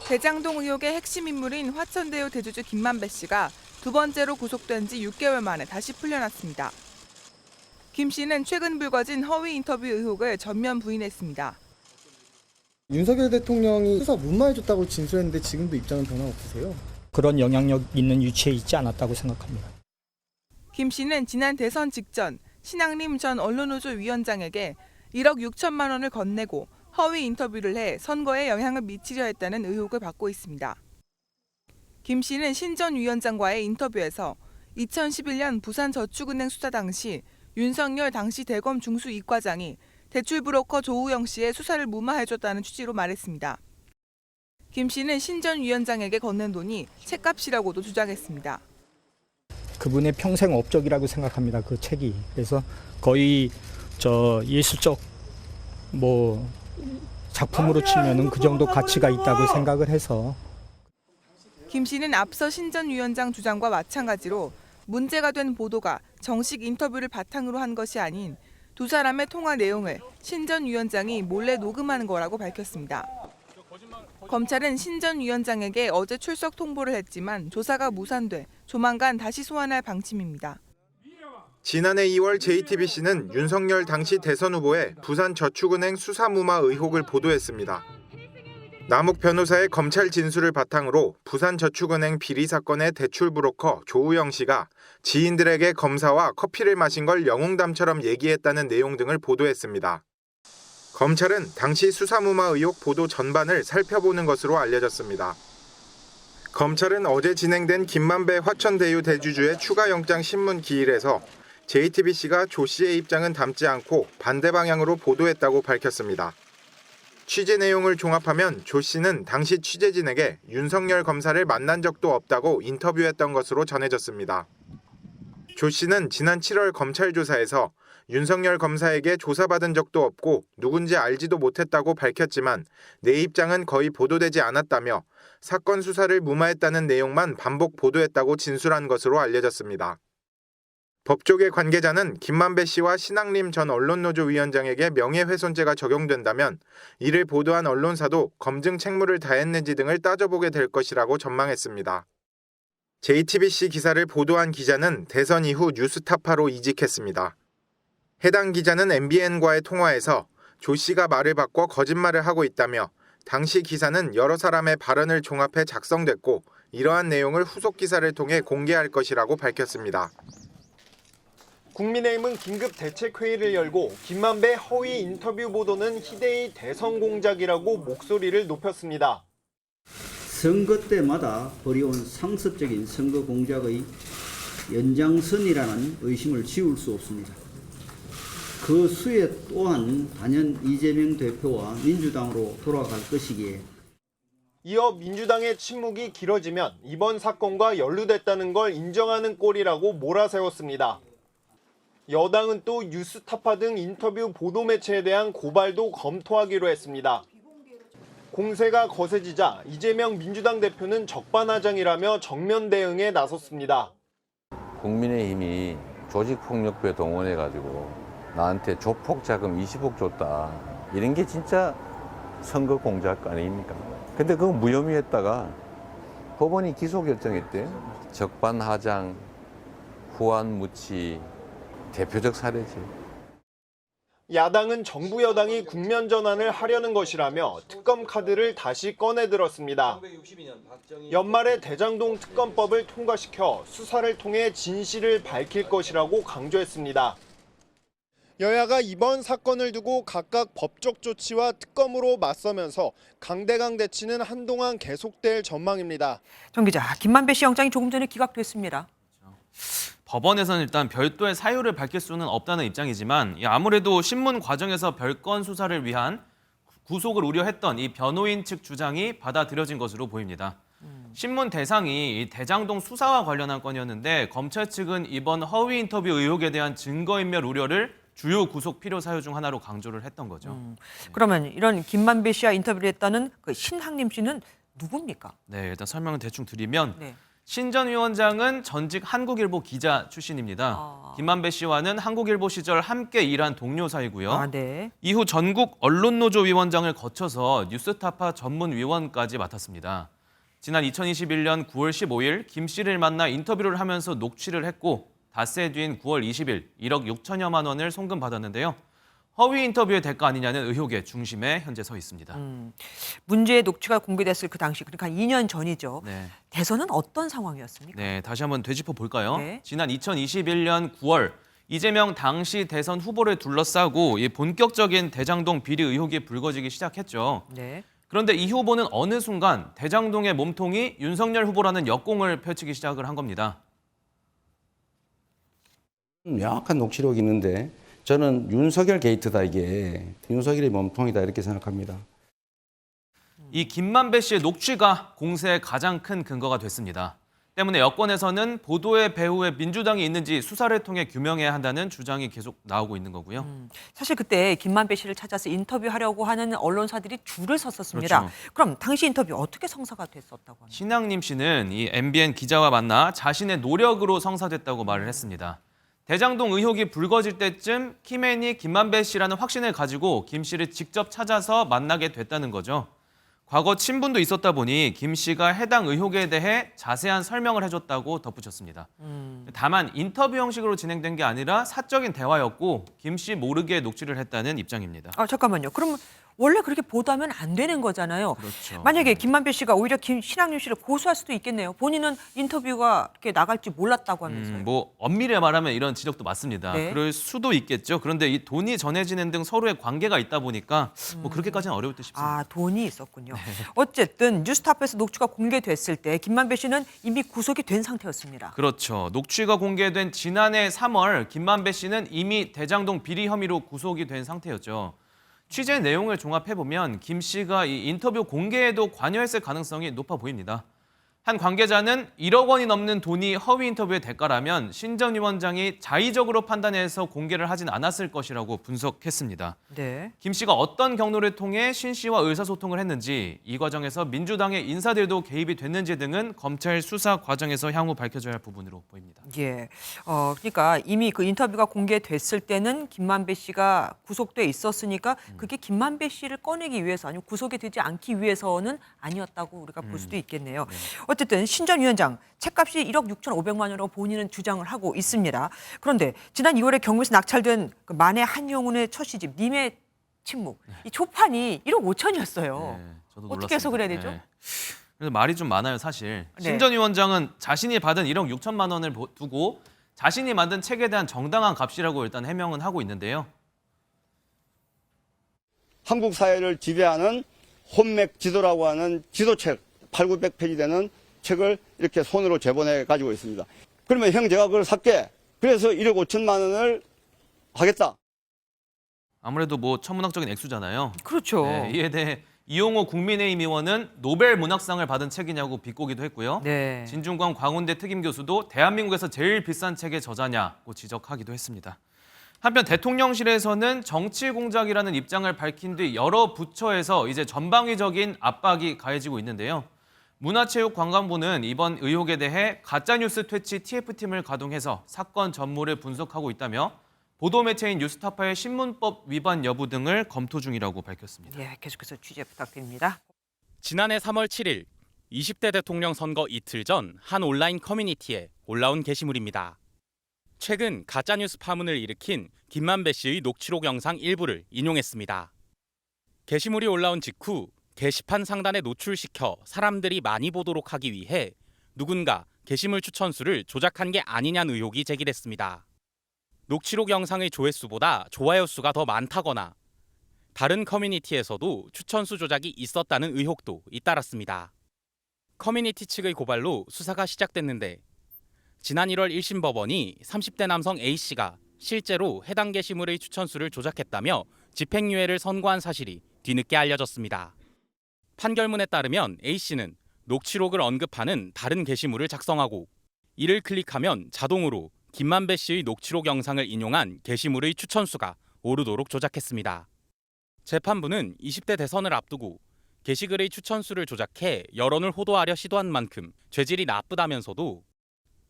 대장동 의혹의 핵심 인물인 화천대유 대주주 김만배 씨가 두 번째로 구속된 지 6개월 만에 다시 풀려났습니다. 김 씨는 최근 불거진 허위 인터뷰 의혹을 전면 부인했습니다. 윤석열 대통령이 수사 무마해줬다고 진술했는데 지금도 입장은 변화 없으세요? 그런 영향력 있는 위치에 있지 않았다고 생각합니다. 김 씨는 지난 대선 직전 신앙림 전 언론노조 위원장에게 1억 6천만 원을 건네고 허위 인터뷰를 해 선거에 영향을 미치려 했다는 의혹을 받고 있습니다. 김 씨는 신 전 위원장과의 인터뷰에서 2011년 부산저축은행 수사 당시 윤석열 당시 대검 중수 이과장이 대출 브로커 조우영 씨의 수사를 무마해줬다는 취지로 말했습니다. 김 씨는 신 전 위원장에게 건넨 돈이 책값이라고도 주장했습니다. 그분의 평생 업적이라고 생각합니다. 그 책이. 그래서 거의 예술적 작품으로 치면은 그 정도 가치가 있다고 생각을 해서. 김 씨는 앞서 신 전 위원장 주장과 마찬가지로 문제가 된 보도가 정식 인터뷰를 바탕으로 한 것이 아닌 두 사람의 통화 내용을 신 전 위원장이 몰래 녹음한 거라고 밝혔습니다. 검찰은 신 전 위원장에게 어제 출석 통보를 했지만 조사가 무산돼 조만간 다시 소환할 방침입니다. 지난해 2월 JTBC는 윤석열 당시 대선 후보의 부산저축은행 수사무마 의혹을 보도했습니다. 남욱 변호사의 검찰 진술을 바탕으로 부산저축은행 비리 사건의 대출 브로커 조우영 씨가 지인들에게 검사와 커피를 마신 걸 영웅담처럼 얘기했다는 내용 등을 보도했습니다. 검찰은 당시 수사무마 의혹 보도 전반을 살펴보는 것으로 알려졌습니다. 검찰은 어제 진행된 김만배 화천대유 대주주의 추가 영장 신문 기일에서 JTBC가 조 씨의 입장은 담지 않고 반대 방향으로 보도했다고 밝혔습니다. 취재 내용을 종합하면 조 씨는 당시 취재진에게 윤석열 검사를 만난 적도 없다고 인터뷰했던 것으로 전해졌습니다. 조 씨는 지난 7월 검찰 조사에서 윤석열 검사에게 조사받은 적도 없고 누군지 알지도 못했다고 밝혔지만 내 입장은 거의 보도되지 않았다며 사건 수사를 무마했다는 내용만 반복 보도했다고 진술한 것으로 알려졌습니다. 법조계 관계자는 김만배 씨와 신앙림 전 언론노조 위원장에게 명예훼손죄가 적용된다면 이를 보도한 언론사도 검증 책무를 다했는지 등을 따져보게 될 것이라고 전망했습니다. JTBC 기사를 보도한 기자는 대선 이후 뉴스타파로 이직했습니다. 해당 기자는 MBN과의 통화에서 조 씨가 말을 바꿔 거짓말을 하고 있다며 당시 기사는 여러 사람의 발언을 종합해 작성됐고 이러한 내용을 후속 기사를 통해 공개할 것이라고 밝혔습니다. 국민의힘은 긴급 대책회의를 열고 김만배 허위 인터뷰 보도는 희대의 대선 공작이라고 목소리를 높였습니다. 선거 때마다 벌여온 상습적인 선거 공작의 연장선이라는 의심을 지울 수 없습니다. 그 수에 또한 단연 이재명 대표와 민주당으로 돌아갈 것이기에 이어 민주당의 침묵이 길어지면 이번 사건과 연루됐다는 걸 인정하는 꼴이라고 몰아세웠습니다. 여당은 또 뉴스타파 등 인터뷰 보도 매체에 대한 고발도 검토하기로 했습니다. 공세가 거세지자 이재명 민주당 대표는 적반하장이라며 정면 대응에 나섰습니다. 국민의힘이 조직폭력배 동원해가지고 나한테 조폭 자금 20억 줬다. 이런 게 진짜 선거 공작 아닙니까? 근데 그거 무혐의했다가 법원이 기소 결정했대요. 적반하장, 후안무치, 대표적 사례지. 야당은 정부 여당이 국면 전환을 하려는 것이라며 특검 카드를 다시 꺼내들었습니다. 연말에 대장동 특검법을 통과시켜 수사를 통해 진실을 밝힐 것이라고 강조했습니다. 여야가 이번 사건을 두고 각각 법적 조치와 특검으로 맞서면서 강대강 대치는 한동안 계속될 전망입니다. 정 기자, 김만배 씨 영장이 조금 전에 기각됐습니다. 법원에서는 일단 별도의 사유를 밝힐 수는 없다는 입장이지만 아무래도 신문 과정에서 별건 수사를 위한 구속을 우려했던 이 변호인 측 주장이 받아들여진 것으로 보입니다. 신문 대상이 이 대장동 수사와 관련한 건이었는데 검찰 측은 이번 허위 인터뷰 의혹에 대한 증거인멸 우려를 주요 구속 필요 사유 중 하나로 강조를 했던 거죠. 그러면 이런 김만배 씨와 인터뷰를 했다는 그 신학림 씨는 누굽니까? 네, 일단 설명을 대충 드리면 네. 신 전 위원장은 전직 한국일보 기자 출신입니다. 김만배 씨와는 한국일보 시절 함께 일한 동료 사이고요. 네. 이후 전국 언론노조 위원장을 거쳐서 뉴스타파 전문위원까지 맡았습니다. 지난 2021년 9월 15일 김 씨를 만나 인터뷰를 하면서 녹취를 했고 닷새 뒤인 9월 20일 1억 6천여만 원을 송금받았는데요. 허위 인터뷰의 대가 아니냐는 의혹의 중심에 현재 서 있습니다. 문제의 녹취가 공개됐을 그 당시, 그러니까 2년 전이죠. 네. 대선은 어떤 상황이었습니까? 네, 다시 한번 되짚어 볼까요? 네. 지난 2021년 9월 이재명 당시 대선 후보를 둘러싸고 이 본격적인 대장동 비리 의혹이 불거지기 시작했죠. 네. 그런데 이 후보는 어느 순간 대장동의 몸통이 윤석열 후보라는 역공을 펼치기 시작을 한 겁니다. 명확한 녹취록이 있는데 저는 윤석열 게이트다, 이게. 윤석열의 몸통이다, 이렇게 생각합니다. 이 김만배 씨의 녹취가 공세의 가장 큰 근거가 됐습니다. 때문에 여권에서는 보도의 배후에 민주당이 있는지 수사를 통해 규명해야 한다는 주장이 계속 나오고 있는 거고요. 사실 그때 김만배 씨를 찾아서 인터뷰하려고 하는 언론사들이 줄을 섰었습니다. 그렇죠. 그럼 당시 인터뷰 어떻게 성사가 됐었다고 합니까? 신앙님 씨는 이 MBN 기자와 만나 자신의 노력으로 성사됐다고 말을 했습니다. 대장동 의혹이 불거질 때쯤 키맨이 김만배 씨라는 확신을 가지고 김 씨를 직접 찾아서 만나게 됐다는 거죠. 과거 친분도 있었다 보니 김 씨가 해당 의혹에 대해 자세한 설명을 해줬다고 덧붙였습니다. 다만 인터뷰 형식으로 진행된 게 아니라 사적인 대화였고 김 씨 모르게 녹취를 했다는 입장입니다. 잠깐만요. 그럼 원래 그렇게 보도하면 안 되는 거잖아요. 그렇죠. 만약에 김만배 씨가 오히려 신학윤 씨를 고소할 수도 있겠네요. 본인은 인터뷰가 이렇게 나갈지 몰랐다고 하면서요. 뭐 엄밀히 말하면 이런 지적도 맞습니다. 네. 그럴 수도 있겠죠. 그런데 이 돈이 전해지는 등 서로의 관계가 있다 보니까 뭐 그렇게까지는 어려울 듯 싶습니다. 돈이 있었군요. 어쨌든 뉴스타파에서 녹취가 공개됐을 때 김만배 씨는 이미 구속이 된 상태였습니다. 그렇죠. 녹취가 공개된 지난해 3월 김만배 씨는 이미 대장동 비리 혐의로 구속이 된 상태였죠. 취재 내용을 종합해보면 김 씨가 이 인터뷰 공개에도 관여했을 가능성이 높아 보입니다. 한 관계자는 1억 원이 넘는 돈이 허위 인터뷰의 대가라면 신 전 위원장이 자의적으로 판단해서 공개를 하진 않았을 것이라고 분석했습니다. 네. 김 씨가 어떤 경로를 통해 신 씨와 의사소통을 했는지, 이 과정에서 민주당의 인사들도 개입이 됐는지 등은 검찰 수사 과정에서 향후 밝혀져야 할 부분으로 보입니다. 예. 그러니까 이미 그 인터뷰가 공개됐을 때는 김만배 씨가 구속돼 있었으니까 그게 김만배 씨를 꺼내기 위해서 아니면 구속이 되지 않기 위해서는 아니었다고 우리가 볼 수도 있겠네요. 네. 어쨌든 신 전 위원장 책값이 1억 6,500만 원이라고 본인은 주장을 하고 있습니다. 그런데 지난 2월에 경매에서 낙찰된 그 만해 한영훈의 첫 시집 님의 침묵, 이 초판이 1억 5천이었어요. 네, 저도 어떻게 해석을 해야 놀랐습니다. 되죠? 그래서 말이 좀 많아요, 사실. 네. 신 전 위원장은 자신이 받은 1억 6천만 원을 두고 자신이 만든 책에 대한 정당한 값이라고 일단 해명은 하고 있는데요. 한국 사회를 지배하는 혼맥 지도라고 하는 지도책 8,900페이지 되는 책을 이렇게 손으로 제본해 가지고 있습니다. 그러면 형 제가 그걸 살게. 그래서 1억 5천만 원을 하겠다. 아무래도 뭐 천문학적인 액수잖아요. 그렇죠. 네, 이에 대해 이용호 국민의힘 의원은 노벨 문학상을 받은 책이냐고 비꼬기도 했고요. 네. 진중권 광운대 특임 교수도 대한민국에서 제일 비싼 책의 저자냐고 지적하기도 했습니다. 한편 대통령실에서는 정치 공작이라는 입장을 밝힌 뒤 여러 부처에서 이제 전방위적인 압박이 가해지고 있는데요. 문화체육관광부는 이번 의혹에 대해 가짜뉴스 퇴치 TF팀을 가동해서 사건 전모를 분석하고 있다며 보도매체인 뉴스타파의 신문법 위반 여부 등을 검토 중이라고 밝혔습니다. 예, 계속해서 취재 부탁드립니다. 지난해 3월 7일 20대 대통령 선거 이틀 전 한 온라인 커뮤니티에 올라온 게시물입니다. 최근 가짜뉴스 파문을 일으킨 김만배 씨의 녹취록 영상 일부를 인용했습니다. 게시물이 올라온 직후 게시판 상단에 노출시켜 사람들이 많이 보도록 하기 위해 누군가 게시물 추천수를 조작한 게 아니냐는 의혹이 제기됐습니다. 녹취록 영상의 조회수보다 좋아요 수가 더 많다거나 다른 커뮤니티에서도 추천수 조작이 있었다는 의혹도 잇따랐습니다. 커뮤니티 측의 고발로 수사가 시작됐는데 지난 1월 1심 법원이 30대 남성 A씨가 실제로 해당 게시물의 추천수를 조작했다며 집행유예를 선고한 사실이 뒤늦게 알려졌습니다. 판결문에 따르면 A씨는 녹취록을 언급하는 다른 게시물을 작성하고 이를 클릭하면 자동으로 김만배 씨의 녹취록 영상을 인용한 게시물의 추천수가 오르도록 조작했습니다. 재판부는 20대 대선을 앞두고 게시글의 추천수를 조작해 여론을 호도하려 시도한 만큼 죄질이 나쁘다면서도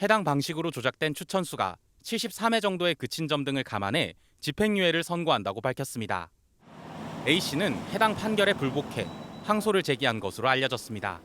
해당 방식으로 조작된 추천수가 73회 정도에 그친 점 등을 감안해 집행유예를 선고한다고 밝혔습니다. A씨는 해당 판결에 불복해 항소를 제기한 것으로 알려졌습니다.